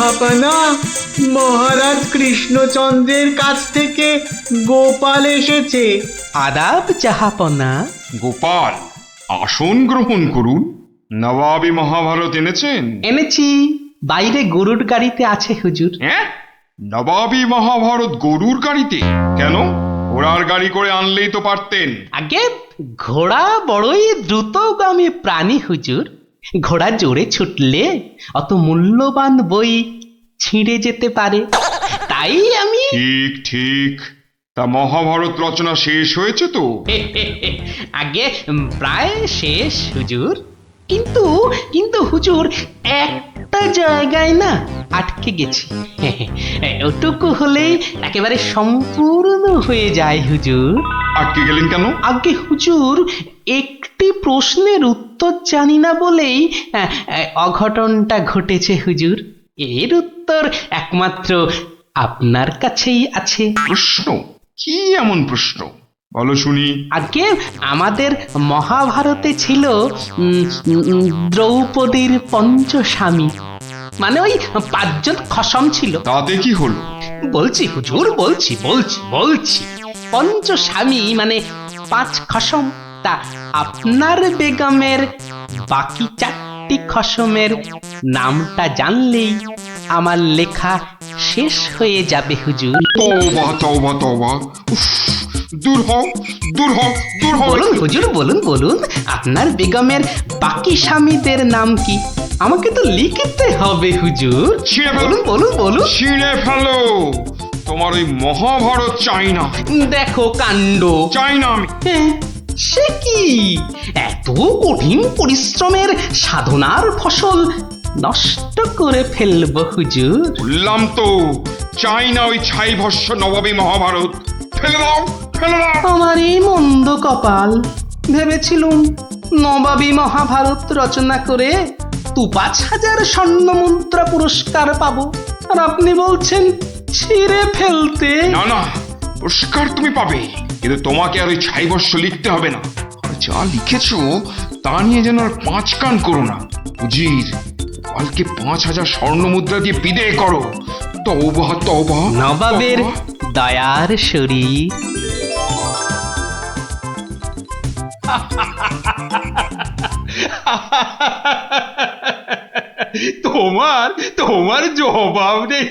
জাহাপনা, মহারাজ কৃষ্ণচন্দ্রের কাছ থেকে গোপাল এসেছে। আদাব জাহাপনা। গোপাল, আসন গ্রহণ করুন। নবাবী মহাভারত এনেছেন? এনেছি, বাইরে গরুর গাড়িতে আছে হুজুর। হ্যাঁ, নবাবী মহাভারত গরুর গাড়িতে? কেন, ঘোড়ার গাড়ি করে আনলেই তো পারতেন। আগে ঘোড়া বড়ই দ্রুতগামী প্রাণী হুজুর। ঘোড়া জোরে ছুটলে অত মূল্যবান বই ছিঁড়ে যেতে পারে, তাই আমি ঠিক ঠিক। তা মহাভারত রচনা শেষ হয়েছে তো? আগে প্রায় শেষ হুজুর, কিন্তু কিন্তু হুজুর একটা জায়গায় না আটকে গেছি। ওটুকু হলেই একেবারে সম্পূর্ণ হয়ে যায় হুজুর। আটকে গেলেন কেন? আগে হুজুর, একটি প্রশ্নের উত্তর জানি না বলেই অঘটনটা ঘটেছে হুজুর। এর উত্তর একমাত্র আপনার কাছেই আছে। প্রশ্ন? কি এমন প্রশ্ন, বলো শুনি। আগে আমাদের মহাভারতে ছিল দ্রৌপদীর পঞ্চস্বামী, মানে ওই 5 জন খসম ছিল। তাতে কি হলো? বলছি হুজুর, বলছি বলছি বলছি পঞ্চস্বামী মানে 5 খসম। তা আপনার বেগমের বাকি 4টি খসমের নামটা জানলেই আমার লেখা শেষ হয়ে যাবে হুজুর। তওবা তওবা তওবা, উফ, দূর হও দূর হও দূর হও। বলুন হুজুর, বলুন বলুন, আপনার বেগমের বাকি স্বামীদের নাম কি? আমাকে তো লিখতে হবে হুজুর। ছিঁড়ে ফেলো। বলুন বলুন বলুন। ছিঁড়ে ফেলো, তোমার ওই মহাভারত চাই না, দেখো কাণ্ড। চাই না আমি। সে কি, এত কঠিন পরিশ্রমের সাধনার ফসল নষ্ট করে ফেলবো হুজুর? বললাম তো, চাই না ওই ছাই ভস্য নবাবী মহাভারত। ফেলে দাও, ফেলে দাও। আমার এই মন্দ কপাল, ভেবেছিলুম নবাবী মহাভারত রচনা করে 2-5 হাজার স্বর্ণ মুদ্রা পুরস্কার পাবো, আর আপনি বলছেন ছিঁড়ে ফেলতে। না না, পুরস্কার তুমি পাবে, কিন্তু তোমাকে আর ওই ছাই ভস্য লিখতে হবে না। আর যা লিখেছো তা নিয়ে যেন আর 5 কান করো না। উজির, কালকে 5,000 স্বর্ণ মুদ্রা দিয়ে বিদায় করো। তওবা তওবা। নবাবের দয়ার শরীর। তোমার তোমার জবাব নেই।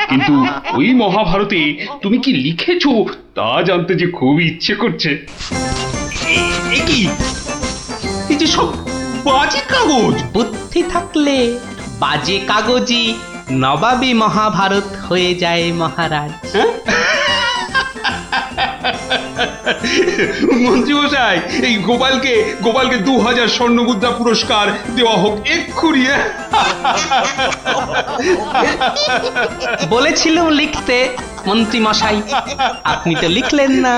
কিন্তু ওই মহাভারতে তুমি কি লিখেছো তা জানতে যে খুব ইচ্ছে করছে। এ কি, এই যে সব বাজে কাগজ। বুদ্ধি থাকলে বাজে কাগজই নবাবী মহাভারত হয়ে যায় মহারাজ। মন্ত্রী মশাই, এই গোপালকে 2,000 স্বর্ণ মুদ্রা পুরস্কার দেওয়া হোক এক্ষুনি। বলেছিলাম লিখতে মন্ত্রী মশাই, আপনি তো লিখলেন না।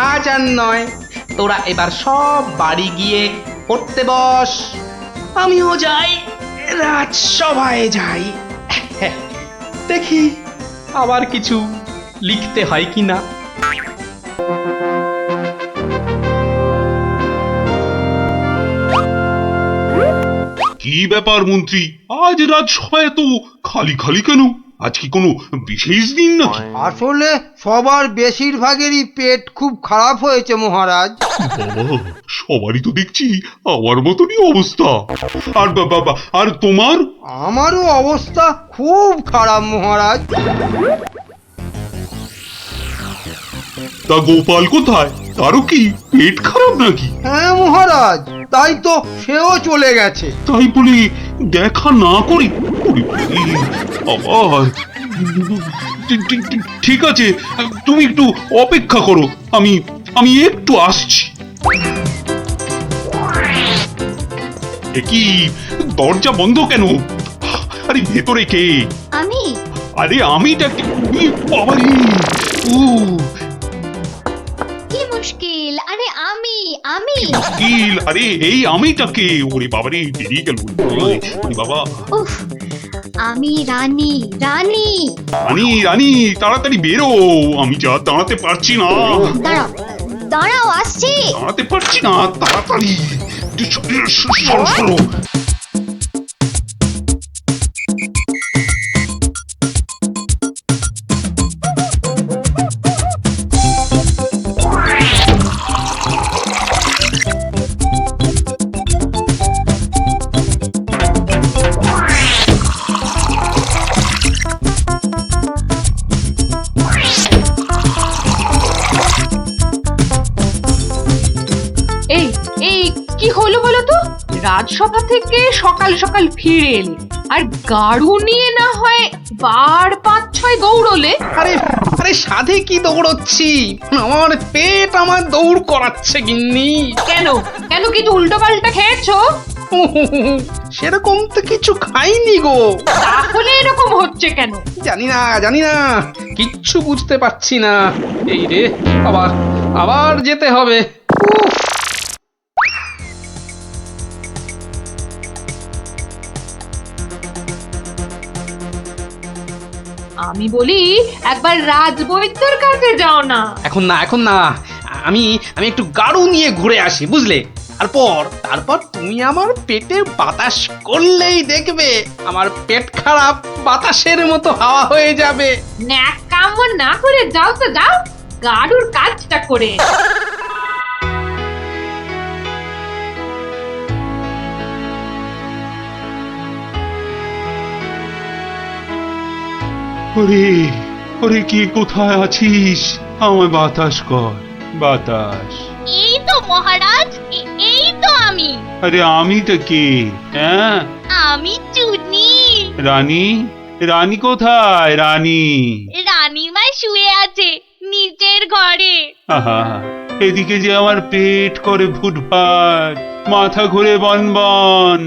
আজ আর নয়, তোরা এবার সব বাড়ি গিয়ে পড়তে বস। আমিও যাই, রাজসভায় যাই, দেখি আবার কিছু লিখতে হয় কিনা। কি ব্যাপার মন্ত্রী, আজ রাজসভায় তো খালি খালি কেন? আজ কি কোনো বিশেষ দিন নাকি? আসলে সবার বেশিরভাগেরই পেট খুব খারাপ হয়েছে মহারাজ। বাবা, সবারই তো দেখছি আমার মতনই অবস্থা। আর বাবা, আর তোমার? আমারও অবস্থা খুব খারাপ মহারাজ। তা গোপাল কোথায়? তারও কি পেট খারাপ নাকি? হ্যাঁ মহারাজ, তাই তো সেও চলে গেছে। তাই বলে দেখা না করি? ওরে বাবারে, আবার ঠিক আছে, তুমি একটু অপেক্ষা করো, আমি একটু আসছি। এ কি, দরজা বন্ধ কেন? আরে ভেতরে কে? আমি। আরে আমিটা কি? বাবারে, ও কি মুশকিল? আরে আমি মুশকিল। আরে এই আমিটাকে, ওরে বাবারে, বেরিয়ে গেল। ওরে বাবা। উফ, আমি রানী। রানী রানী, তাড়াতাড়ি বেরো, আমি যা দাঁড়াতে পারছি না। দাঁড়াও, দাঁড়াও আসছি। দাঁড়াতে পারছি না, তাড়াতাড়ি সরো সরো। এই এই কি হলো বলো তো? রাজসভা থেকে সকাল সকাল ফিরে এলে আর গাড়ু নিয়ে না হয় বার 5-6 দৌড়লে। আরে আরে সাধে কি দৌড়চ্ছি, আমার পেট আমার দৌড় করাচ্ছে গিন্নি। কেন কেন কিছু উল্টো পাল্টা খেয়েছো? সেরকম তো কিছু খাইনি গো। তাহলে এরকম হচ্ছে কেন? জানি না কিচ্ছু বুঝতে পারছি না। এই রে, আবার আবার যেতে হবে। উফ, আমি বলি একবার রাজবৈদ্যর কাছে যাও না। এখন না আমি আমি একটু গাড়ু নিয়ে ঘুরে আসি, বুঝলে? তারপর তুমি আমার পেটে বাতাস করলেই দেখবে আমার পেট খারাপ বাতাসের মতো হাওয়া হয়ে যাবে। ন্যাক কাম না করে যাও তো যাও, গাড়ুর কাজটা করে। ওরে ওরে, কে কোথায় আছিস? আমায় বাতাস কর, বাতাস। এই তো মহারাজ, এই তো আমি। আরে আমি তো কে? হ্যাঁ, আমি চুনি। রানী, রানী কোথায়? রানী রানীমা শুয়ে আছে নিচের ঘরে। আহা, এদিকে যে আমার পেট করে ফুটফাট, মাথা ঘুরে বনবন।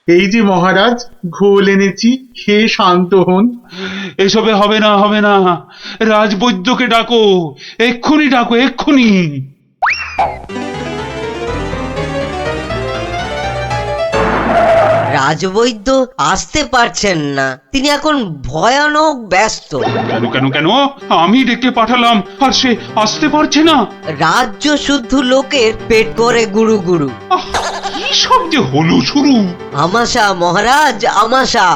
এই যে মহারাজ, ঘোল এনেছি, খেয়ে শান্ত হন। এসবে হবে না, হবে না। রাজবৈদ্যকে ডাকো, এক্ষুনি ডাকো, এক্ষুনি। রাজবৈদ্য আসতে পারছেন না, তিনি এখন ভয়ানক ব্যস্ত। কেন কেন কেন? আমি ডেকে পাঠালাম আর সে আসতে পারছে না। রাজ্য শুদ্ধ লোকের পেট করে গুরু গুরু। আহ, কি সব যে হলো শুরু। আমাশা মহারাজ, আমাশা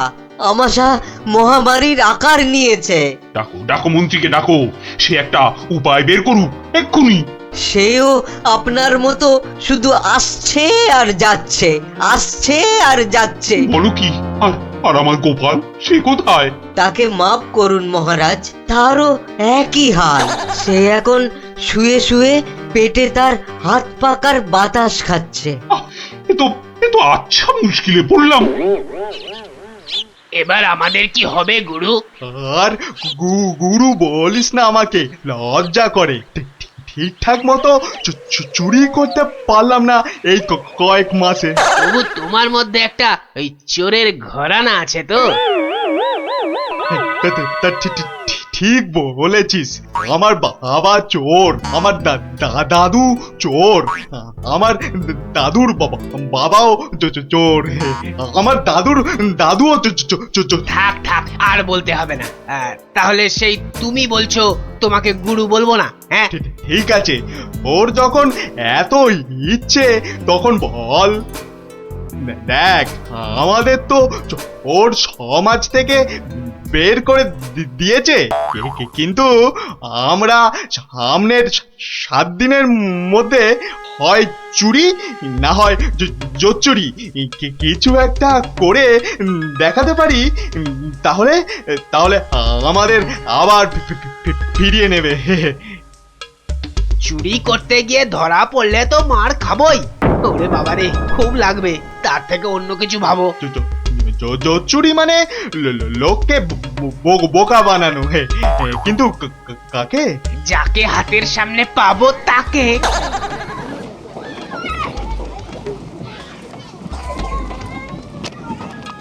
আমাশা মহামারীর আকার নিয়েছে। ডাকো ডাকো, মন্ত্রীকে ডাকো, সে একটা উপায় বের করুক এক্ষুনি। সেও আপনার মতো শুধু আসছে আর যাচ্ছে, আসছে আর যাচ্ছে। বলো কি? আর আর আমার গোপাল, সে কোথায়? তাকে মাফ করুন মহারাজ, তারও একই হাল। সে এখন শুয়ে শুয়ে পেটে তার হাত পাকার বাতাস খাচ্ছে। আহ, এ তো আচ্ছা মুশকিলে পড়লাম। এবার আমাদের কি হবে গুরু? আর গুরু বলিস না, আমাকে লজ্জা করে। ঠিকঠাক মতো চুরি করতে পারলাম না এই কয়েক মাসে। তবু তোমার মধ্যে একটা ওই চোরের ঘরানা আছে তো? ঠিক বলেছিস, আমার বাবা চোর, আমার দাদু চোর, আমার দাদুর বাবাও চোর, আমার দাদুও চোর। থাক থাক, আর বলতে হবে না। তাহলে সেই তুমি বলছো তোমাকে গুরু বলবো না? হ্যাঁ ঠিক আছে, ওর যখন এত ইচ্ছে তখন বল। দেখ, আমাদের তো ওর সমাজ থেকে বের করে দিয়েছে, কিন্তু আমরা সামনের 7 দিনের মধ্যে হয় চুরি না হয় জোচ্চুরি কিছু একটা করে দেখাতে পারি, তাহলে তাহলে আমাদের আবার ফিরিয়ে নেবে। চুরি করতে গিয়ে ধরা পড়লে তো মার খাবোই। ওরে বাবারে, খুব লাগবে। তার থেকে অন্য কিছু ভাবো। জোচ্চুরি মানে লোককে বোকা বানানো, কিন্তু কাকে? যাকে হাতের সামনে পাবো তাকে।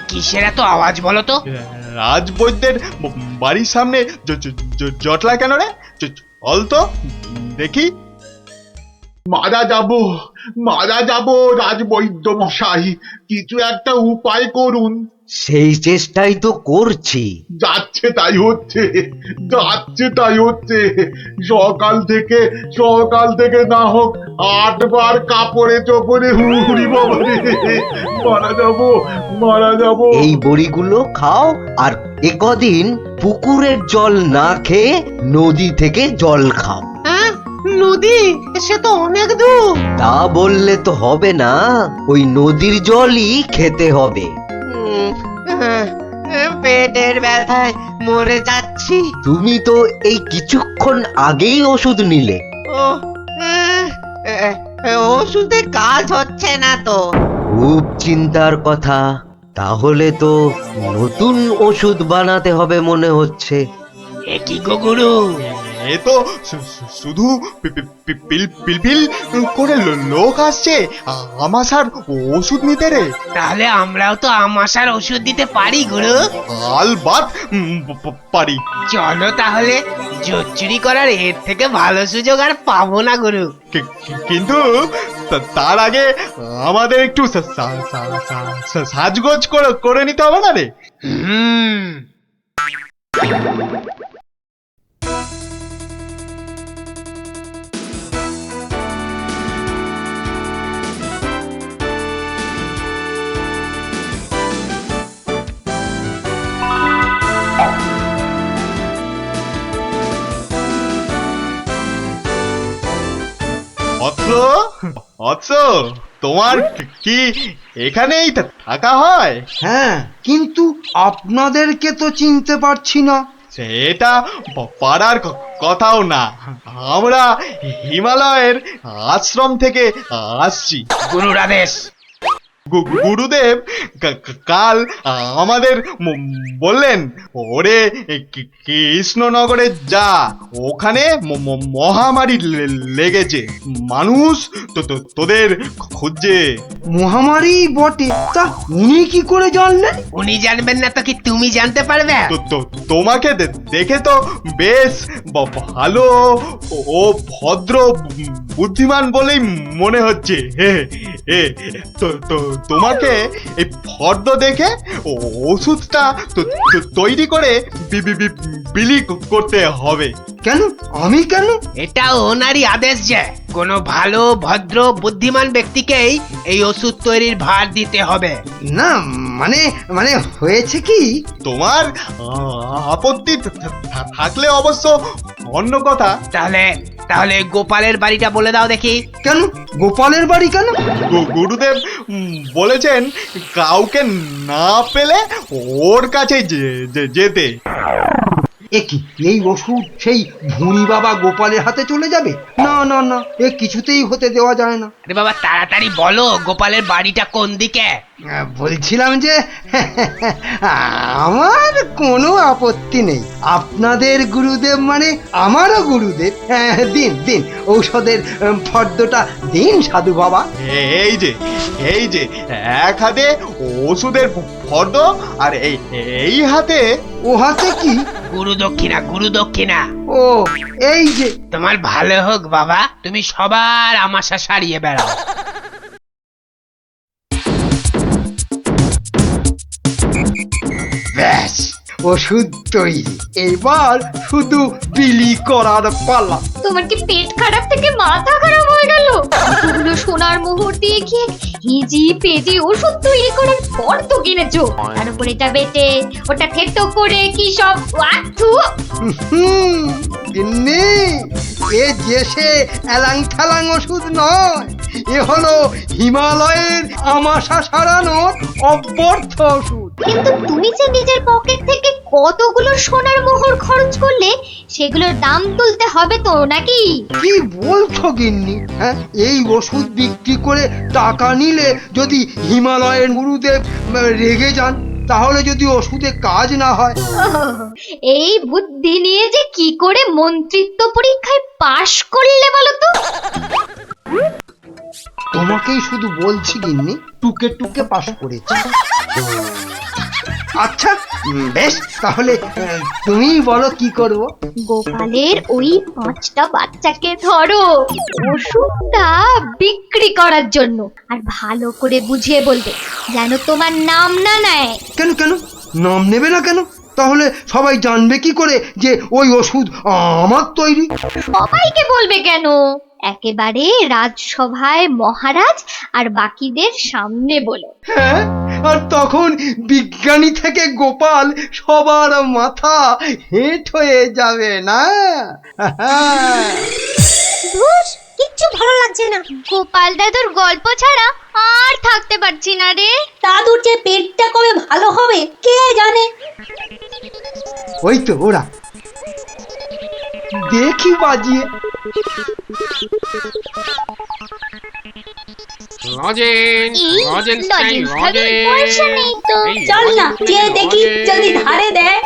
কিসের এত আওয়াজ বলো তো? রাজবৈদ্যের বাড়ির সামনে জটলা কেন রে? চল তো দেখি। মারা যাব রাজবৈদ্য মশাই, কিছু একটা উপায় করুন। সেই চেষ্টাই তো করছি। যাচ্ছে তাই হচ্ছে, যাচ্ছে তাই হচ্ছে। সকাল থেকে না হোক 8 বার কাপড়ে চোপড়ে হুড়ি বাবা রে, মারা যাবো। এই বড়িগুলো খাও, আর একদিন পুকুরের জল না খেয়ে নদী থেকে জল খাও। হ্যাঁ, নদী সে তো অনেক দূর। তা বললে তো হবে না, ওই নদীর জলই খেতে হবে। পেটের ব্যথায় মরে যাচ্ছি। তুমি তো এই কিছুক্ষণ আগেই ওষুধ নিলে। ও, ওষুধে কাজ হচ্ছে না তো। খুব চিন্তার কথা। তাহলে তো নতুন ওষুধ বানাতে হবে মনে হচ্ছে। এ কি গো গুরু, এ তো শুধু পিলপিল করে লোক আসছে আমাশার ওষুধ নিতে রে। তাহলে আমরাও তো আমাশার ওষুধ দিতে পারি গুরু। আলবাত পারি। চলো তাহলে, জোর চুরি করার এর থেকে ভালো সুযোগ আর পাবো না গুরু। কিন্তু তার আগে আমাদের একটু সাজগোজ করে নিতে হবে না রে? হুম, অৎস, তোমার কি এখানেই থাকা হয়? হ্যাঁ, কিন্তু আপনাদেরকে তো চিনতে পারছি না। সেটা পারার কথাও না। আমরা হিমালয়ের আশ্রম থেকে আসছি। গুরুর আদেশ। গুরুদেব কাল আমাদের বললেন, ওরে কৃষ্ণনগরে যা, ওখানে মহামারী লেগেছে, মানুষ তোদের খুঁজছে। মহামারী বটে, তা উনি কি করে জানলেন? উনি জানবেন না তো কি তুমি জানতে পারবে? তোমাকে দেখে তো বেশ ভালো ও ভদ্র বুদ্ধিমান বলেই মনে হচ্ছে। তোমাকে এই ফর্দ দেখে ওষুধটা তৈরি করে বিলি করতে হবে। কেন? আমি কেন? এটা ওনারই আদেশ যে কোনো ভালো ভদ্র বুদ্ধিমান ব্যক্তিকেই এই ওষুধ তৈরির ভার দিতে হবে। না, মানে মানে হয়েছে কি, তোমার আপত্তি থাকলে অবশ্য অন্য কথা। তাহলে গোপালের বাড়িটা বলে দাও দেখি। কেন গোপালের বাড়ি কেন? গুরুদেব বলেছেন কাউকে না পেলে ওর কাছে যেতে। কি এই ওষুধ সেই ভুঁড়ি বাবা গোপালের হাতে চলে যাবে? না না না, এ কিছুতেই হতে দেওয়া যায় না। আরে বাবা, তাড়াতাড়ি বলো গোপালের বাড়িটা কোন দিকে। বলছিলাম যে আমার কোনো আপত্তি নেই। আপনাদের গুরুদেব মানে আমারও গুরুদেব। দিন দিন ঔষধের ফর্দটা দিন সাধু বাবা। এই যে এক হাতে ওষুধের ফর্দ, আর এই হাতে। ও হাতে কি? গুরু দক্ষিণা। ও এই যে। তোমার ভালো হোক বাবা, তুমি সবার আমাশা সারিয়ে বেড়াও। ব্যাস, ওষুধ তৈরি, এবার শুধু বিলি করার পালা। তোমার কি পেট খারাপ থেকে মাথা খারাপ হয়ে গেল? এতগুলো সোনার মোহর দিয়ে কি হিজি পেজি ওষুধ তৈরি করার পর তো কিনেছো, তার উপর এটা বেটে ওটা থেতো করে কি সব ওয়াথু। গিন্নি, এ যে সে এলাং থালাং ওষুধ নয়, এ হলো হিমালয়ের আমাশা সারানোর অব্যর্থ ওষুধ। কিন্তু তুমি যে নিজের পকেট থেকে কতগুলো সোনার মোহর খরচ করলে, সেগুলোর দাম তুলতে হবে তো নাকি? কি বলছো গিন্নি? হ্যাঁ, এই ওষুধ বিক্রি করে টাকা নিলে যদি হিমালয়ের গুরুদেব রেগে যান, তাহলে যদি ওষুধে কাজ না হয়। এই বুদ্ধি নিয়ে যে কি করে মন্ত্রিত্ব পরীক্ষায় পাশ করলে বলো তো? তোমাকেই শুধু বলছি গিন্নি, টুকে টুকে পাশ করেছি। আচ্ছা বেশ তাহলে তুমি বলো কি করব। গোপালের ওই 5টা বাচ্চাকে ধরো ওষুধটা বিক্রি করার জন্য, আর ভালো করে বুঝিয়ে বলবে যেন তোমার নাম না নেয়। কেন কেন নাম নেবে না কেন? তাহলে সবাই জানবে কি করে যে ওই ওষুধ আমার তৈরি? সবাইকে বলবে কেন, একেবারে রাজসভায় মহারাজ আর বাকিদের সামনে বলো। হ্যাঁ, আর তখন বিজ্ঞানী থেকে গোপাল সবার মাথা হেঁট হয়ে যাবে না? ধুস, কিচ্ছু ভালো লাগছে না। গোপাল দাদুর গল্প ছাড়া আর থাকতে পারছি না রে। দাদুর যে পেটটা কবে ভালো হবে কে জানে। ওই তো ওরা, দেখি বাজিয়ে। চল না যে দেখি যদি ধারে দেয়।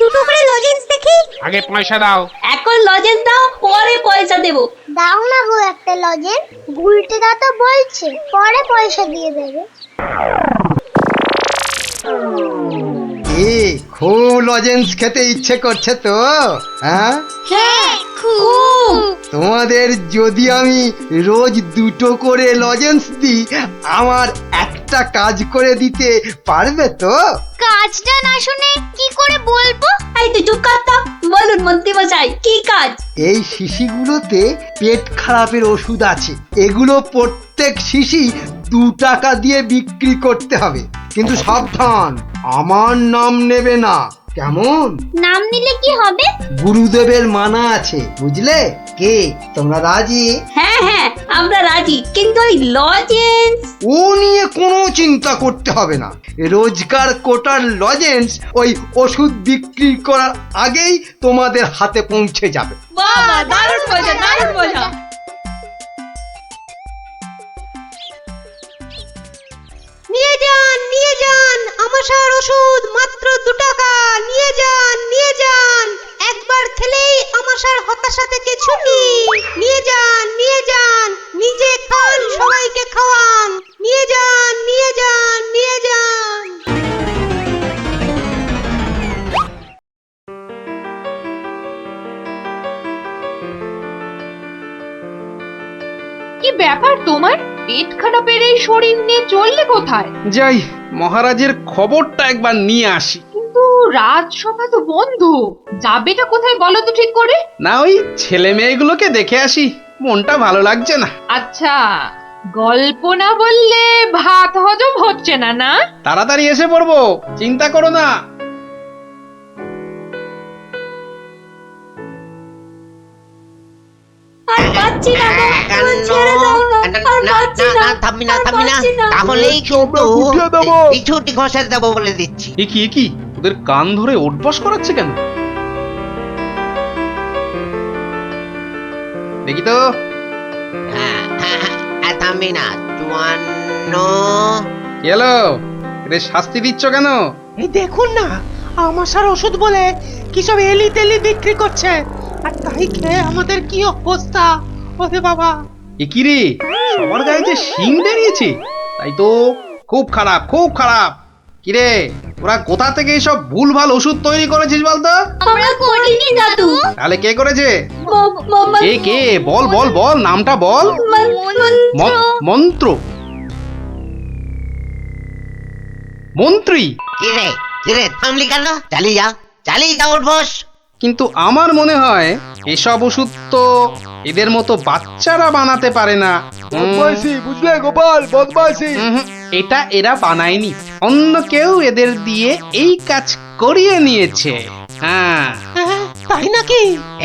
দুটো করে লজেন্স দেখি। আগে পয়সা দাও। এখন লজেন্স দাও, পরে পয়সা দেবো। দাও না গো একটা লজেন্স, গুলটে দা তো বলছে পরে পয়সা দিয়ে দেবে। খুব লজেন্স খেতে ইচ্ছে করছে তো? হ্যাঁ হ্যাঁ খুব। তোমাদের যদি আমি রোজ 2টো করে লজেন্স দিই, আমার একটা কাজ করে দিতে পারবে তো? কাজটা না শুনে কি করে বলবো? এই তুই চুপ কর তো। বলুন মন্ত্রী মশাই, কি কাজ? এই শিশিগুলোতে পেট খারাপের ওষুধ আছে, এগুলো প্রত্যেক শিশি 2 টাকা দিয়ে বিক্রি করতে হবে, কিন্তু সাবধান আমার নাম নেবে না, কেমন? নাম নিলে কি হবে? গুরুদেবের মানা আছে, বুঝলে? কে তোমরা রাজি? হ্যাঁ হ্যাঁ আমরা রাজি, কিন্তু ওই লজেন্স। ও নিয়ে কোনো চিন্তা করতে হবে না, রোজকার কোটার লজেন্স ওই ওষুধ বিক্রি করার আগেই তোমাদের হাতে পৌঁছে যাবে। বাবা দারুণ মজা, দারুণ মজা। নিয়ে যান আমাশার ওষুধ, মাত্র 2 টাকা। নিয়ে যান একবার খেলেই আমাশার হতাশা থেকে ছুটি। নিয়ে যান নিজে খান, সবাইকে খাওয়ান। নিয়ে যান। কি ব্যাপার তোমার? পেট খারাপের এই শরীর নিয়ে চললে কোথায়? যাই মহারাজের খবরটা একবার নিয়ে আসি। কিন্তু রাজসভা তো বন্ধ, যাবেটা কোথায় বলো তো ঠিক করে? না ওই ছেলে মেয়েগুলোকে দেখে আসি, মনটা ভালো লাগছে না। আচ্ছা, গল্প না বললে ভাত হজম হচ্ছে না না? তাড়াতাড়ি এসে পড়বো, চিন্তা করো না। আর পাচ্ছি না গো, আমার ছেড়ে দাও না। আর পাচ্ছি না। থামবি না তাহলেই কিন্তু ছুটি ঘষে দেবো বলে দিচ্ছি। এ কি ওদের কান ধরে ওঠবস করাচ্ছে কেন? দেখি তো। থামবি না। 54 এলো, এদের শাস্তি দিচ্ছ কেন? এই দেখুন না, আমাশার ওষুধ বলে কি সব এলি তেলি বিক্রি করছে, আর তাই খেয়ে আমাদের কি অবস্থা। ওরে বাবা, এ কি রে, সবার গায়ে যে শিং বেরিয়েছে, তাই তো খুব খারাপ। কিরে, ওরা কোথা থেকে এইসব ভুলভাল ওষুধ তৈরি করেছিস বলতো? আমরা করিনি দাদু। তাহলে কে করেছে? কে বল নামটা বল। মন্ত্রী। কিরে থামলি কেন? চালিয়ে যা উঠবস। কিন্তু আমার মনে হয় এসব ওষুধ তো এদের মতো বাচ্চারা বানাতে পারে না। বুঝলে গোপাল, বদমাইশি। এটা এরা বানায়নি, অন্য কেউ এদের দিয়ে এই কাজ করিয়ে নিয়েছে। হ্যাঁ তাই নাকি?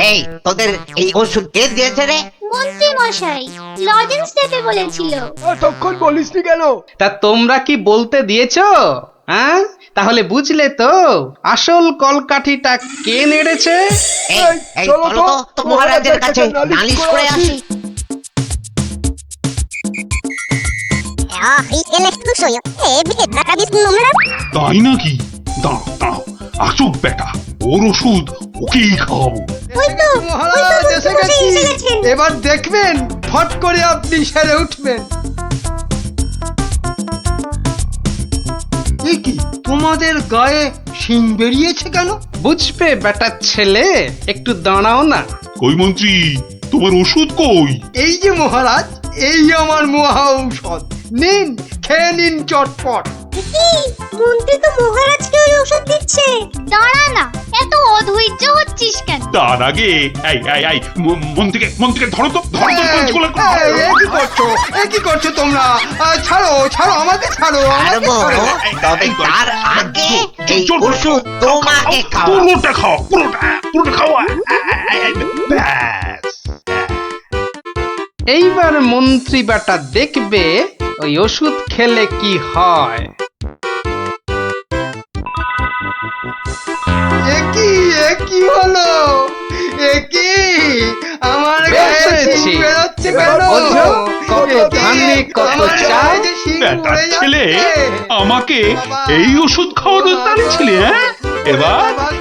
এই তোদের এই ওষুধ কে দিয়েছে রে? মন্ত্রী মশাই লজেন্স দিতে বলেছিল। তখন বলিসনি কেন? তা তোমরা কি বলতে দিয়েছো? হ্যাঁ, তাহলে বুঝলে তো আসল কলকাঠিটা কে নেড়েছে। এই চলো তো মহারাজের কাছে নালিশ করে আসি। তাই নাকি? দাঁড়াও আসুক বেটা, ওর ওষুধ ওকেই খাওয়াবো। মহারাজ এসে গেছি, এবার দেখবেন ফট করে আপনি সেরে উঠবেন। আমাদের গায়ে শিং বেরিয়েছে কেন? বুঝবে বেটার ছেলে, একটু দাঁড়াও না। কই মন্ত্রী, তোমার ওষুধ কই? এই যে মহারাজ, এই আমার মহা ঔষধ, নিন খেয়ে নিন চটপট। মন্ত্রী তো মহারাজকে ওই ওষুধ দিচ্ছে। দাঁড়া না, এত অধৈর্য হচ্ছিস কেন? তার আগে এই মন্ত্রীকে ধরো তো, পাঁচগুলো এ কি করছো তোমরা? ছাড়ো ছাড়ো, আমাকে ছাড়ো, আমাকে ছাড়ো। তবে তার আগে এই ওষুধ তোমাকে খাওয়া। পুরোটা খাও, পুরোটা খাওয়া। ব্যাস। এইবার মন্ত্রী বেটা দেখবে ওই ওষুধ খেলে কি হয়। এ কি হলো? আমার গায়ে বেশ শিং হয়েছে। বেরোচ্ছে কেন? বোঝো, কত ধানে কত আমার চাল। গায়ে যে শিং বেটার পড়ে ছেলে যাচ্ছে। আমাকে এই ওষুধ খাওয়ানোর তালে ছিলে, হ্যাঁ?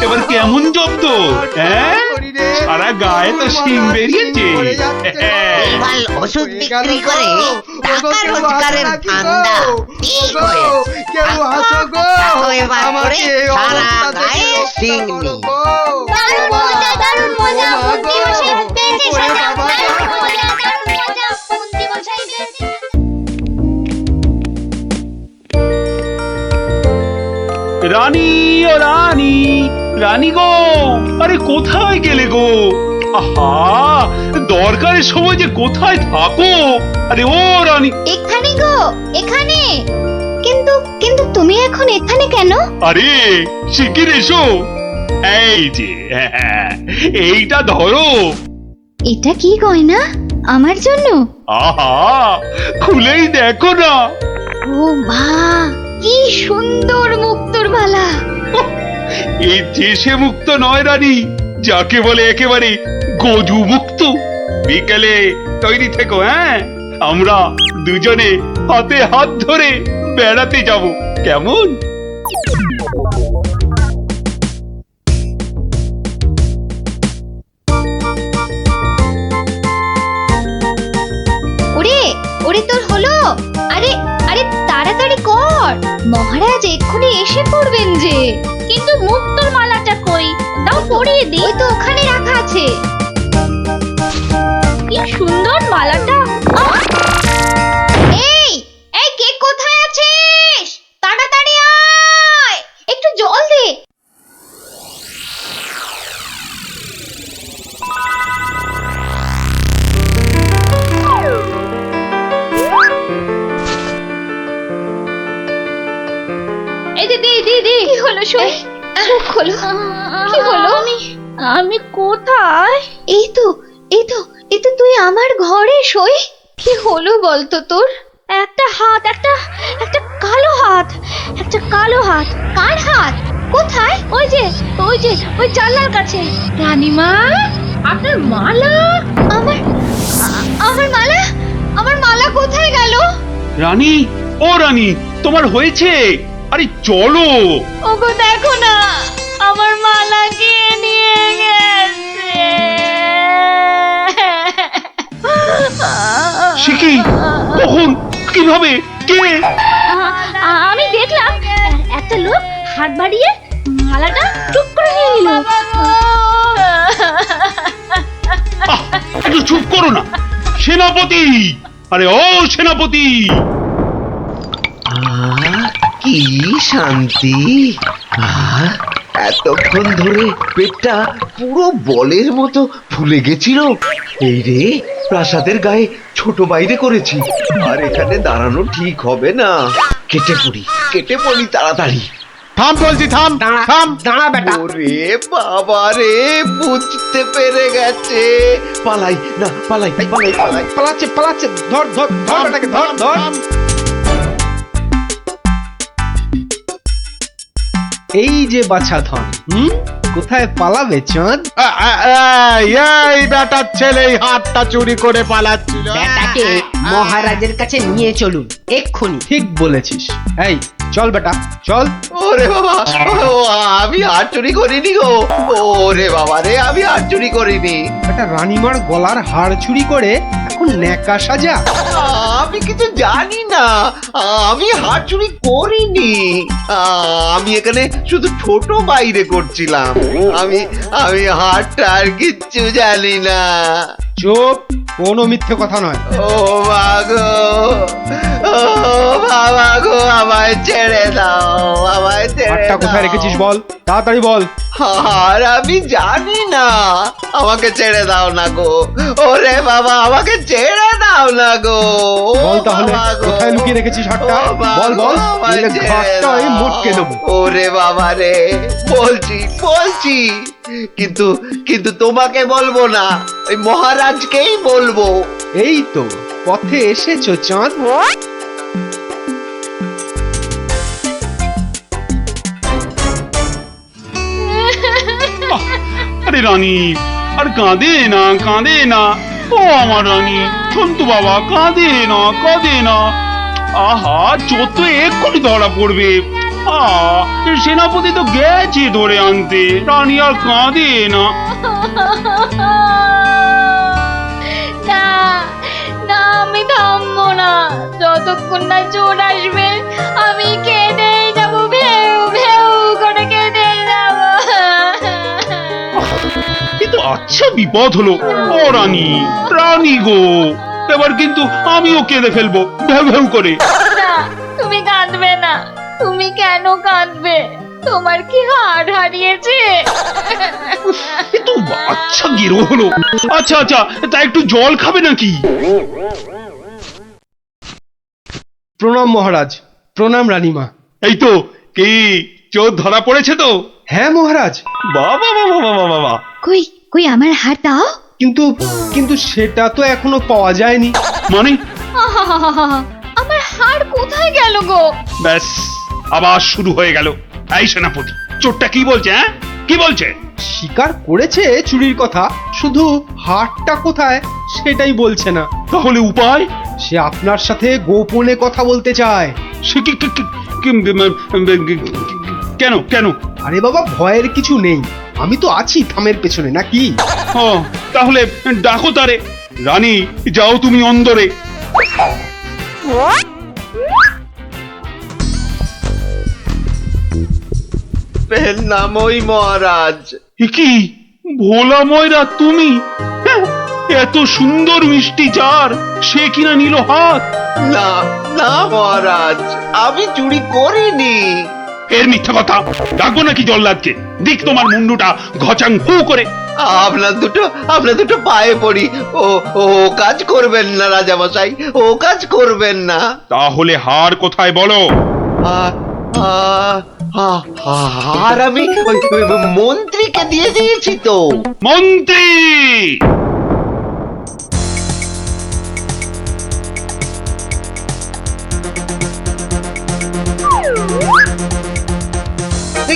এবার কেমন জব্দ, হ্যাঁ? সারা গায়ে তো শিং বেরিয়েছে। এবার ওষুধ বিক্রি করে টাকা রোজগারের ধান্দা ঠিক হয়েছে। কেউ হাসো গো, দেখো এবার করে আমাকে এই সারা অবস্থা গায়ে থেকে শিং রক্ষা করো নেই। গো। দারুণ মজা, দারুণ মজা, মন্ত্রী মশাই পেয়েছে সাজা। দারুণ মজা, মন্ত্রী মশাই পেয়েছে। রানী ও রানী, রানী গো, আরে কোথায় গেলে গো? আহা, দরকারের সময় যে কোথায় থাকো? আরে ও রানী। এখানে গো, এখানে। কিন্তু কিন্তু তুমি এখন এখানে কেন? আরে শিগগির এসো। এই যে এইটা ধরো। এটা কি গয়না? আমার জন্য? আহা, খুলেই দেখো না। ও মা, কি সুন্দর মুক্তোর মালা। এই দেশে মুক্ত নয় রানী, যাকে বলে একেবারে গজু মুক্ত। বিকেলে তৈরি থেকো, হ্যাঁ? আমরা দুজনে হাতে হাত ধরে বেড়াতে যাব, কেমন? ওরে ওরে, তোর হলো? আরে আরে তাড়াতাড়ি কর, মহারাজ এক্ষুনি এসে পড়বেন যে। কিন্তু মুক্তোর মালাটা কই? দাও পরিয়ে দিই। ওই তো ওখানে রাখা আছে। কি সুন্দর মালাটা। আহ! এই এই, কে কোথায় আছিস? তাড়াতাড়ি আয়, একটু জল দে। এই যে দি দি দি, কি হলো? শুন, চোখ খোলো। কি হলো? আমি কোথায়? এই তো এই তো এই তো, তুই আমার ঘরে সই। কি হলো বলতো তোর? একটা হাত, একটা একটা কালো হাত, একটা কালো হাত। কার হাত? কোথায়? ওই যে ওই জানলার কাছে। রানীমা, আপনার মালা। আমার মালা, আমার মালা কোথায় গেল? রানী ও রানী, তোমার হয়েছে? আরে চলো। ওগো দেখো না, আমার মালা কে নিয়ে গেছে। সে কি? কখন? কিভাবে? কে? আমি দেখলাম একটা লোক হাত বাড়িয়ে মালাটা চুপ করে নিয়ে নিল। একটু চুপ করো না সেনাপতি। আরে ও সেনাপতি, কি শান্তি! এতক্ষণ ধরে পেটটা পুরো বলের মতো ফুলে গেছিল। এই রে, প্রাসাদের গায়ে ছোট বাইরে করেছি, আর এখানে দাঁড়ানো ঠিক হবে না। কেটে পড়ি তাড়াতাড়ি। থাম বলছি, থাম থাম। দাঁড়া বেটা। ওরে বাবা রে, বুঝতে পেরে গেছে। পালাই না, পালাই। পালাচ্ছে পালাচ্ছে, ধর ধর ধর বেটাকে, ধর ধর। এই যে বাছা ধন, কোথায় পালাবে চাঁদ? এই বেটার ছেলে এই হাতটা চুরি করে পালাচ্ছিল। বেটাকে মহারাজের কাছে নিয়ে চলুন এক্ষুনি। ঠিক বলেছিস। এই চল বেটা, চল। ওরে বাবা, আমি হাত চুরি করিনি গো। ওরে বাবা রে, আমি হাত চুরি করিনি। একটা রানীমার গলার হাড় চুরি করে এখন ন্যাকা সাজা। আমি কিছু জানি না, আমি হাট চুরি করিনি। আমি এখানে শুধু ছোট বাইরে করছিলাম। আমি আমি হাটটা আর কিচ্ছু জানি না। চুপ, কোনো মিথ্যে কথা নয়। ও মাগো, ও বাবা গো, আমায় ছেড়ে দাও, আমায় ছেড়ে হাটটা কোথায় দাও। রেখেছিস বল, তাড়াতাড়ি বল। আর আমি জানি না, আমাকে ছেড়ে দাও না গো। ওরে বাবা, আমাকে ছেড়ে দাও না গো। বল তাহলে, বাবা গো। কোথায় লুকিয়ে রেখেছিস হাটটা? ও বাবা বল বল, গো, আমায় নইলে ছেড়ে ঘাটটা আমি দাও। মোটকে দেবো। ওরে বাবা রে, বলছি বলছি, কিন্তু কিন্তু তোমাকে বলবো না, ওই মহারাজকেই বলবো। এই তো পথে এসেছো চাঁদ। আরে রানী, আর কাঁদে না, কাঁদে না। ও আমার রানী, সন্তু বাবা, কাঁদে না, কাঁদে না। আহা, চোর তো এক্ষুনি ধরা পড়বে। সেনাপতি তো গেছে ধরে আনতে। রানী আর কাঁদে না। না না, আমি থামবো না যতক্ষণ না চোর আসবে। আমি কেঁদেই যাবো, ভেউ ভেউ করে কেঁদে যাবো। কিন্তু আচ্ছা বিপদ হলো। ও রানী, রানী গো, এবার কিন্তু আমিও কেঁদে ফেলবো ভেউ ভেউ করে। না, তুমি কাঁদবে না। তুমি কেন কাঁদবে? তোমার কি হাড় হারিয়েছে? কিন্তু আচ্ছা গেরো হলো। আচ্ছা আচ্ছা, তা একটু জল খাবে নাকি? প্রণাম মহারাজ, প্রণাম রানীমা। এই তো, কি চোর ধরা পড়েছে তো? হ্যাঁ মহারাজ। বাবা বাবা বাবা বাবা। কই কই আমার হাড় দাও। কিন্তু কিন্তু সেটা তো এখনো পাওয়া যায়নি। মানে? আহাহাহাহা, আমার হাড় কোথায় গেল গো? ব্যাস, আবার শুরু হয়ে গেল। এই সেনাপতি, চোরটা কি বলছে? হ্যাঁ, কি বলছে? স্বীকার করেছে চুরির কথা, শুধু হাটটা কোথায় সেটাই বলছে না। তাহলে উপায়? সে আপনার সাথে গোপনে কথা বলতে চায়। সে কেন কেন? আরে বাবা, ভয়ের কিছু নেই, আমি তো আছি থামের পেছনে, নাকি? ও, তাহলে ডাকো তারে। রানী, যাও তুমি অন্দরে। এর নাম ওই মহারাজ। এ কি ভোলা ময়রা তুমি? হ্যাঁ, এত সুন্দর মিষ্টি চার, সে কিনা নিল হাত। না না মহারাজ, আমি চুরি করিনি। এর মিথ্যা কথা। ডাকবো নাকি জল্লাদকে? দিক তোমার মুন্ডুটা ঘচাং ফু করে। আপনার দুটো পায়ে পড়ি। ও ও কাজ করবেন না রাজামশাই, ও কাজ করবেন না। তাহলে হার কোথায় বলো? আর আমি ওই মন্ত্রীকে দিয়ে দিয়েছি তো। মন্ত্রী!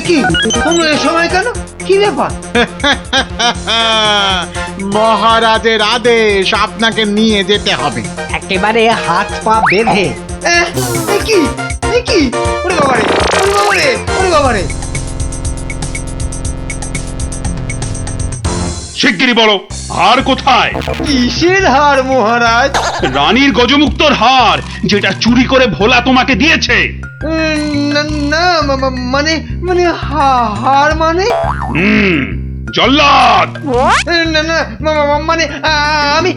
কি তোমরা এ সময় কেন? কি ব্যাপার? মহারাজের আদেশ, আপনাকে নিয়ে যেতে হবে। একেবারে হাত পা বেঁধে। কি কি? ওরে বাবারে, ওরে বাবারে, ওরে বাবারে। শিগগিরই বলো, হার কোথায়? কিসের হার মহারাজ? রানীর গজমুক্তর হার, যেটা চুরি করে ভোলা তোমাকে দিয়েছে। না না, মানে মানে হার মানে? জল্লাদ! না না, মানে আমি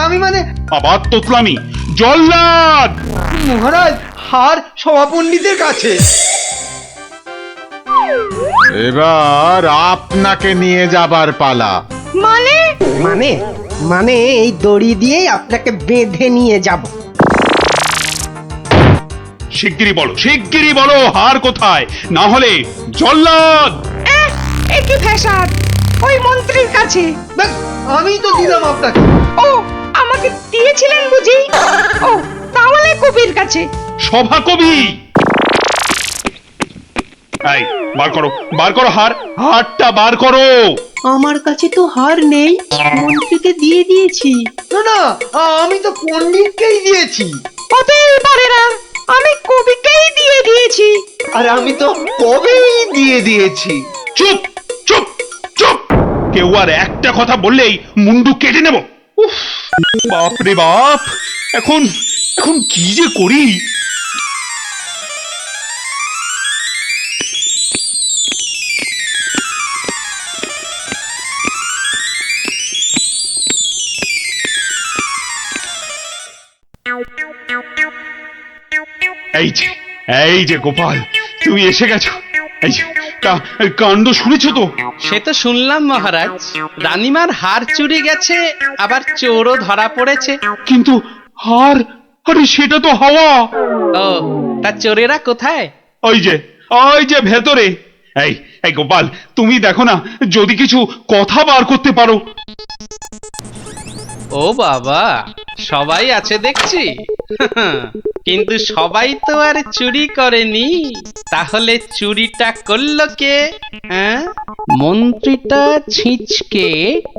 আমি মানে আবার তোতলামি। জল্লাদ! মহারাজ, হার সভাপণ্ডিতের কাছে। এবার আপনাকে নিয়ে যাবার পালা। মানে মানে মানে এই দড়ি দিয়েই আপনাকে বেঁধে নিয়ে যাব। শিগগিরই বলো, শিগগিরই বলো, হার কোথায়? না হলে জল্লাদ! একই ফ্যাসাদ, ওই মন্ত্রীর কাছে। আমি তো দিলাম আপনাকে। ও, আমাকে দিয়েছিলেন বুঝি? ও, তাহলে কবির কাছে। সভা কবি! এই, বার করো, বার করো হার, হারটা বার করো। আমার কাছে তো হার নেই, মন্ত্রীকে দিয়ে দিয়েছি। না না, আমি তো পণ্ডিতকেই দিয়েছি। হতেই পারে না, আমি কবিকেই দিয়ে দিয়েছি। আর আমি তো কবেই দিয়ে দিয়েছি। চুপ চুপ চুপ! কেউ আর একটা কথা বললেই মুন্ডু কেটে নেব। উফ, বাপ রে বাপ! এখন এখন কি যে করি? এই যে গোপাল, তুমি এসে গেছো। এই যে, কাণ্ড শুনেছো তো? সে তো শুনলাম মহারাজ, রানীমার হার চুরি গেছে, আবার চোরও ধরা পড়েছে। কিন্তু হার, আরে সেটা তো হাওয়া। ও, তা চোরেরা কোথায়? ওই যে ভেতরে। এই গোপাল, তুমি দেখো না যদি কিছু কথা বার করতে পারো। ও বাবা, সবাই আছে দেখছি। কিন্তু সবাই তো আর চুরি করেনি, তাহলে চুরিটা করলো কে? হ্যাঁ, মন্ত্রীটা ছিঁচকে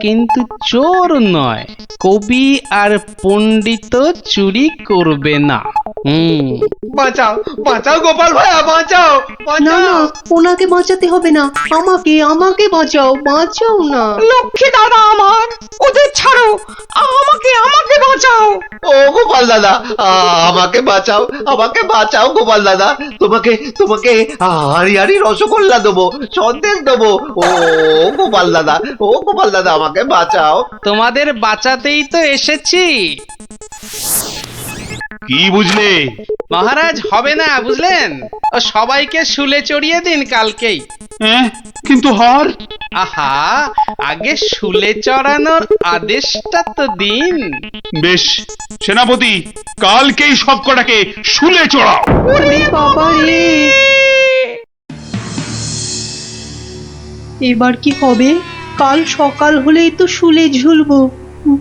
কিন্তু চোর নয়, কবি আর পণ্ডিত চুরি করবে না। বাঁচাও বাঁচাও গোপাল ভাইয়া, বাঁচাও না না, ওনাকে বাঁচাতে হবে না, আমাকে বাঁচাও, বাঁচাও না। লক্ষ্মী দাদা আমার, ওদের ছাড়ো, আমাকে বাঁচাও। ও গোপাল দাদা, আমাকে বাঁচাও গোপাল দাদা। তোমাকে হাড়ি হাড়ি রসগোল্লা দেবো, সন্দেশ দেবো। ও গোপাল দাদা আমাকে বাঁচাও। তোমাদের বাঁচাতেই তো এসেছি। কি বুঝলে? মহারাজ, হবে না বুঝলেন, ও সবাইকে শুলে চড়িয়ে দিন কালকেই। কিন্তু হার? আহা, আগে শুলে চড়ানোর আদেশটা তো দিন। বেশ, সেনাপতি, কালকেই সব কটাকে শুলে চড়াও। ওরে বাবা রে, এবার কি হবে? কাল সকাল হলেই তো শুলে ঝুলবো।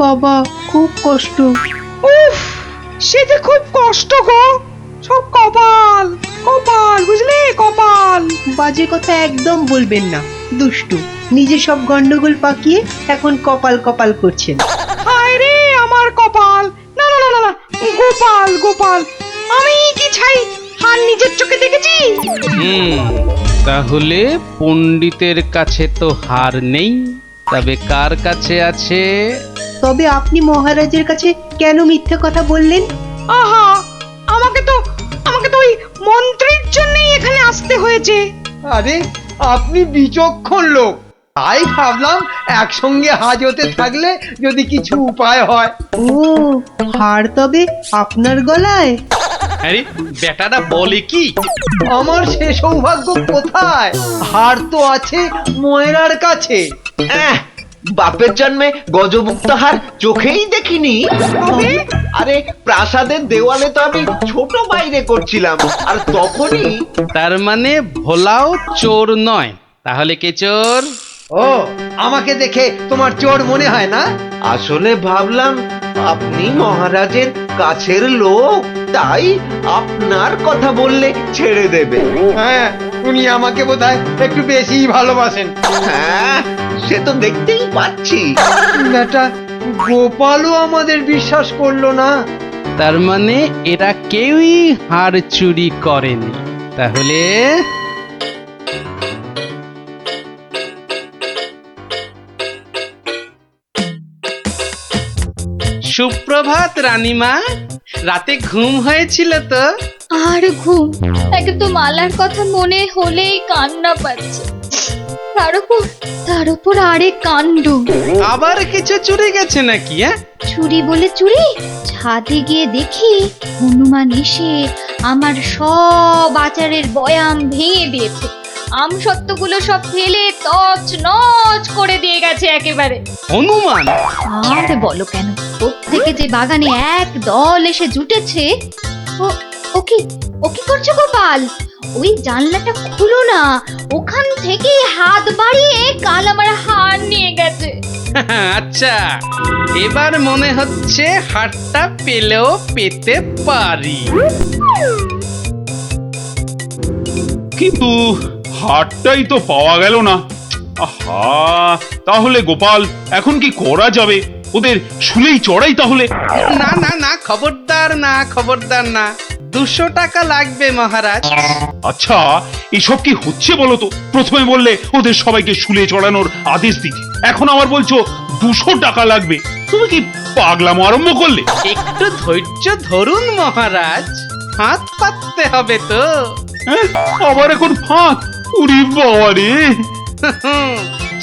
বাবা, খুব কষ্ট। উফ, সে যে খুব কষ্ট গো। সব কপাল কপাল, বুঝলে, কপাল। বাজে কথা একদম বলবেন না, দুষ্টু। নিজে সব গন্ডগোল পাকিয়ে এখন কপাল কপাল করছেন। হায় রে আমার কপাল। না না না না, গোপাল গোপাল, আমি কি ছাই হার নিজের চোখে দেখেছি? তাহলে পণ্ডিতের কাছে তো হার নেই, তবে কার কাছে আছে? তবে আপনি মহারাজের কাছে কেন মিথ্যে কথা বললেন? আহা, আমাকে তো ওই মন্ত্রীর জন্যই এখানে আসতে হয়েছে। আরে, আপনি বিচক্ষণ লোক, তাই ভাবলাম একসঙ্গে হাজতে থাকলে যদি কিছু উপায় হয়। ও, হার তবে আপনার গলায়? আরে বেটাটা বলে কি? আমার সে সৌভাগ্য কোথায়? হার তো আছে ময়রার কাছে। বাপের জন্মে গজমুক্ত হার চোখেই দেখিনি। আরে, প্রাসাদের দেওয়ালে তো আমি ছোট বাইরে করছিলাম, আর তখনই। তার মানে ভোলাও চোর নয়, তাহলে কে চোর? ও, আমাকে দেখে তোমার চোর মনে হয় না? আসলে ভাবলাম আপনি মহারাজের কাছের লোক, তাই আপনার কথা বললে ছেড়ে দেবে। হ্যাঁ, উনি আমাকে বোধহয় একটু বেশি ভালোবাসেন। হ্যাঁ, সে তো দেখতেই পাচ্ছি। বেটা গোপালও আমাদের বিশ্বাস করলো না। তার মানে এরা কেউই হার চুরি করেনি। তাহলে সুপ্রভাত রানীমা, রাতে ঘুম হয়েছিল তো? আর ঘুম, একে তো মালার কথা মনে হলেই কান্না পাচ্ছে। তার উপর আরেক কাণ্ড। আবার কিছু চুরি গেছে নাকি? চুরি বলে চুরি, ছাদে গিয়ে দেখি হনুমান এসে আমার সব আচারের বয়াম ভেঙে দিয়েছে। আমসত্ত্বগুলো সব ফেলে তছ নছ করে দিয়ে গেছে একেবারে। হনুমান? আর বলো কেন, প্রত্যেকে যে বাগানে এক দল এসে জুটেছে। ও কি করছো গোপাল? ওই জানলাটা খুলো না, ওখান থেকে হাত বাড়িয়ে কাল আমার হার নিয়ে গেছে। আচ্ছা, এবার মনে হচ্ছে হারটা পেলেও পেতে পারি। কিন্তু হারটাই তো পাওয়া গেল না। আহা, তাহলে গোপাল এখন কি করা যাবে? ওদের শুলেই চড়াই তাহলে। না না না, খবরদার না, 200 টাকা লাগবে মহারাজ। আচ্ছা, এসব কি হচ্ছে বলো তো? প্রথমে বললে ওদের সবাইকে শুলে চড়ানোর আদেশ দিতে, এখন আবার বলছো 200 টাকা লাগবে। তুমি কি পাগলামো আরম্ভ করলে? একটু ধৈর্য ধরুন মহারাজ, হাত পাততে হবে তো। হ্যাঁ, আবার এখন ফাঁক? উরি বাবা রে!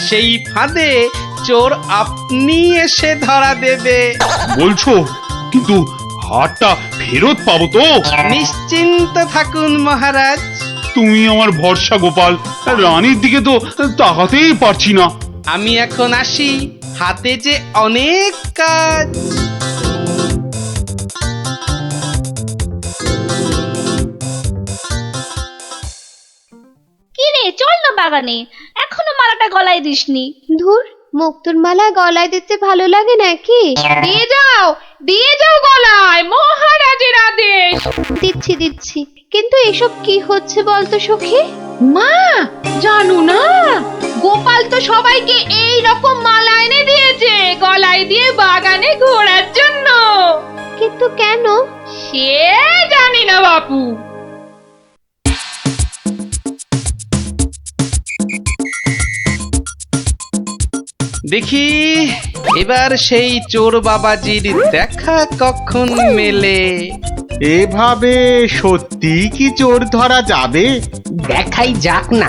সেই ফাঁদে চোর আপনি এসে ধরা দেবে। বলছো, কিন্তু হারটা ফেরত পাবো তো? নিশ্চিন্ত থাকুন মহারাজ। তুমি আমার ভরসা গোপাল, রানীর দিকে তো তাকাতেই পারছি না। আমি এখন আসি, হাতে যে অনেক কাজ। কি রে, চল না বাগানে, এখনো মালাটা গলায় দিসনি। ধুর, মুক্তোর মালা গলায় দিতে ভালো লাগে নাকি? দিয়ে যাও গলায়, মহারাজের আদেশ। দিচ্ছি দিচ্ছি, কিন্তু এসব কি হচ্ছে বলতো সখী? মা, জানো না, গোপাল তো সবাইকে এই রকম মালা এনে দিয়েছে গলায় দিয়ে বাগানে ঘোরার জন্য। কিন্তু কেন? সে জানি না বাপু। দেখি এবার সেই চোর বাবাজির দেখা কখন মেলে। এভাবে সত্যি কি চোর ধরা যাবে? দেখাই যাক না।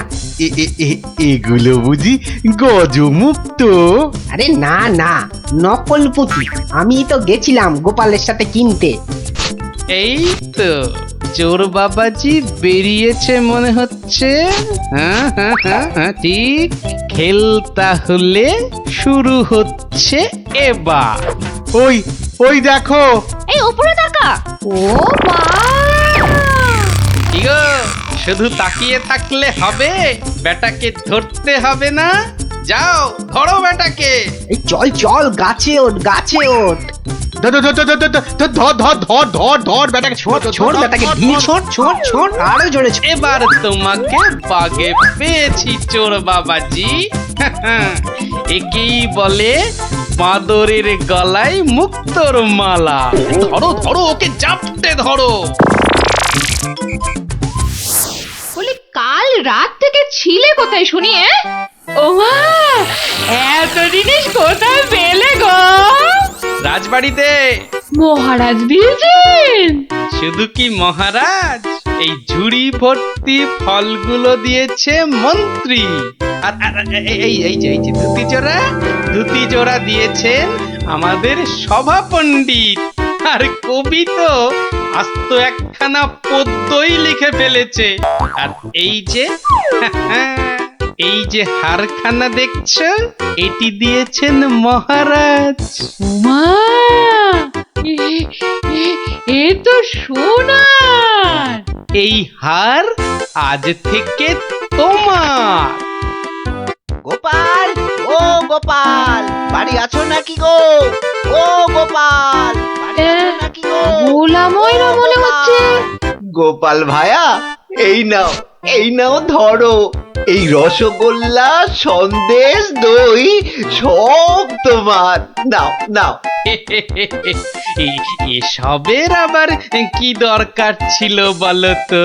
এগুলো বুঝি গজমুক্ত? আরে না না, নকল পুঁতি। আমি তো গেছিলাম গোপালের সাথে কিনতে। এই তো চোর বাবাজি বেরিয়েছে মনে হচ্ছে। হ্যাঁ হ্যাঁ হ্যাঁ হ্যাঁ, ঠিক। খেল তাহলে শুরু হচ্ছে এবার। ওই ওই দেখো, এই উপরে তাকা। ও মা! কি গো, শুধু তাকিয়ে থাকলে হবে? বেটাকে ধরতে হবে না? যাও ধরো বেটাকে। এই চল চল, গাছে ওঠ, গাছে ওঠ। ধর ধর ধর ধর ধর ধর ধর ধর ধর বেটাকে ছোট ছোট বেটাকে ঢিল, ছোট ছোট ছোট, আরো জোরে ছোট। এবার তোমাকে বাগে পেয়েছি চোর বাবাজি। একেই বলে বাঁদরের গলায় মুক্তোর মালা। ধরো ধরো, ওকে জাপটে ধরো। বলি, কাল রাত থেকে ছিলে কোথায় শুনি? ও মা, এত জিনিস কোথায় পেলে গো? রাজবাড়িতে। মহারাজ দিয়েছেন? শুধু কি মহারাজ, এই ঝুড়ি ভর্তি ফলগুলো দিয়েছে মন্ত্রী। আর এই যে ধুতি জোড়া দিয়েছেন আমাদের সভা পণ্ডিত। আর কবি তো আস্ত একখানা পদ্যই লিখে ফেলেছে। আর এই যে হারখানা দেখছো, এটি দিয়েছেন মহারাজ। মা, এ তো সোনার। এই হার আজ থেকে তোমার। গোপাল, ও গোপাল, বাড়ি আছো নাকি গো? ও গোপাল, বাড়ি আছো নাকি গো? ভোলা ময়রা মনে হচ্ছে। গোপাল ভায়া, এই নাও ধরো। এই রসগোল্লা, সন্দেশ, দই সব তোমার। নাও নাও। এসবের আবার কি দরকার ছিল বলো তো?